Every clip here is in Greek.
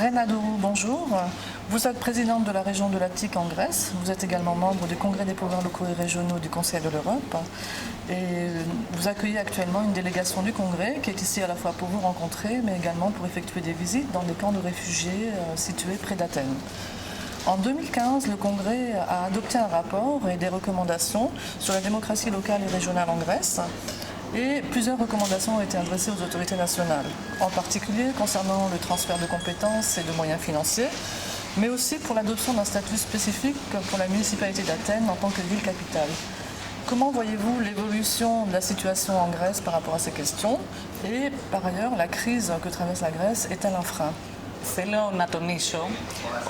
Renato, bonjour. Vous êtes présidente de la région de l'Attique en Grèce. Vous êtes également membre du Congrès des pouvoirs locaux et régionaux du Conseil de l'Europe. Et vous accueillez actuellement une délégation du Congrès qui est ici à la fois pour vous rencontrer, mais également pour effectuer des visites dans des camps de réfugiés situés près d'Athènes. En 2015, le Congrès a adopté un rapport et des recommandations sur la démocratie locale et régionale en Grèce. Et plusieurs recommandations ont été adressées aux autorités nationales, en particulier concernant le transfert de compétences et de moyens financiers, mais aussi pour l'adoption d'un statut spécifique pour la municipalité d'Athènes en tant que ville capitale. Comment voyez-vous l'évolution de la situation en Grèce par rapport à ces questions? Et par ailleurs, la crise que traverse la Grèce est-elle un frein? Θέλω να τονίσω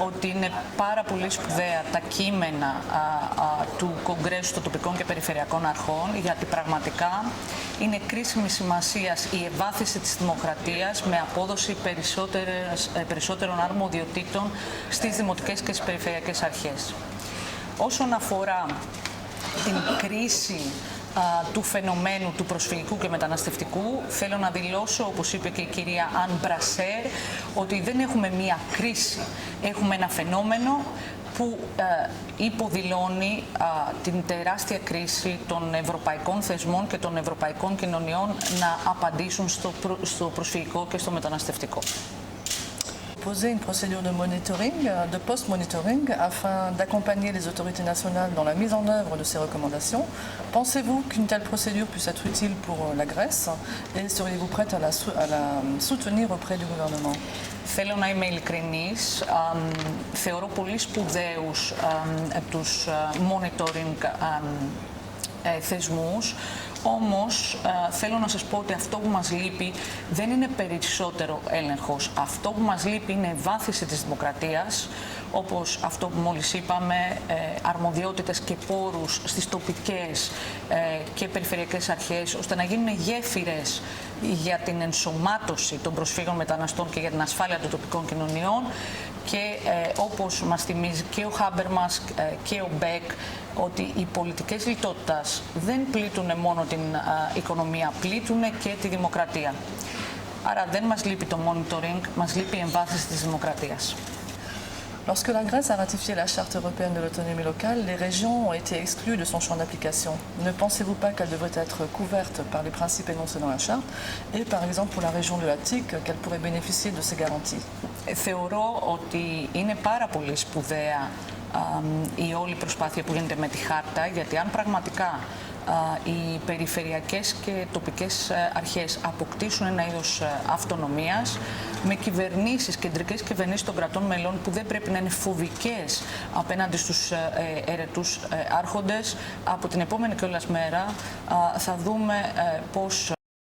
ότι είναι πάρα πολύ σπουδαία τα κείμενα του Κογκρέσου των τοπικών και περιφερειακών αρχών, γιατί πραγματικά είναι κρίσιμη σημασίας η ευάθυνση της δημοκρατίας με απόδοση περισσότερων αρμοδιοτήτων στις δημοτικές και στις περιφερειακές αρχές. Όσον αφορά την κρίση του φαινομένου του προσφυγικού και μεταναστευτικού, θέλω να δηλώσω, όπως είπε και η κυρία Αν Μπρασέρ, ότι δεν έχουμε μία κρίση, έχουμε ένα φαινόμενο που υποδηλώνει την τεράστια κρίση των ευρωπαϊκών θεσμών και των ευρωπαϊκών κοινωνιών να απαντήσουν στο προσφυγικό και στο μεταναστευτικό. Poser une procédure de monitoring, de post-monitoring, afin d'accompagner les autorités nationales dans la mise en œuvre de ces recommandations. Pensez-vous qu'une telle procédure puisse être utile pour la Grèce et seriez-vous prête à la soutenir auprès du gouvernement? Θέλω να είμαι ειλικρινής. Θεωρώ πολύ σπουδαίους τους monitoring θεσμούς. Όμως θέλω να σας πω ότι αυτό που μας λείπει δεν είναι περισσότερο έλεγχος. Αυτό που μας λείπει είναι ευάθυνση της δημοκρατίας, όπως αυτό που μόλις είπαμε, αρμοδιότητες και πόρους στις τοπικές και περιφερειακές αρχές, ώστε να γίνουν γέφυρες για την ενσωμάτωση των προσφύγων μεταναστών και για την ασφάλεια των τοπικών κοινωνιών και όπως μας θυμίζει και ο Χάμπερμας και ο Μπέκ, ότι οι πολιτικές λιτότητας δεν πλήττουν μόνο την οικονομία, πλήττουν και τη δημοκρατία. Άρα δεν μας λείπει το monitoring, μας λείπει η εμβάθυνση της δημοκρατίας. Lorsque la Grèce a ratifié la Charte européenne de l'autonomie locale, les régions ont été exclues de son champ d'application. Ne pensez-vous pas qu'elles devraient être couvertes par les principes énoncés dans la Charte et, par exemple, pour la région de l'Attique, qu'elle pourrait bénéficier de ces garanties? Θεωρώ ότι είναι πάρα πολύ σπουδαία η όλη προσπάθεια που γίνεται με τη χάρτα, γιατί αν πραγματικά οι περιφερειακές και τοπικές αρχές αποκτήσουν ένα είδος αυτονομίας, με κυβερνήσεις, κεντρικές κυβερνήσεις των κρατών μελών που δεν πρέπει να είναι φοβικές απέναντι στους ερετούς άρχοντες, από την επόμενη κιόλας μέρα θα δούμε πώς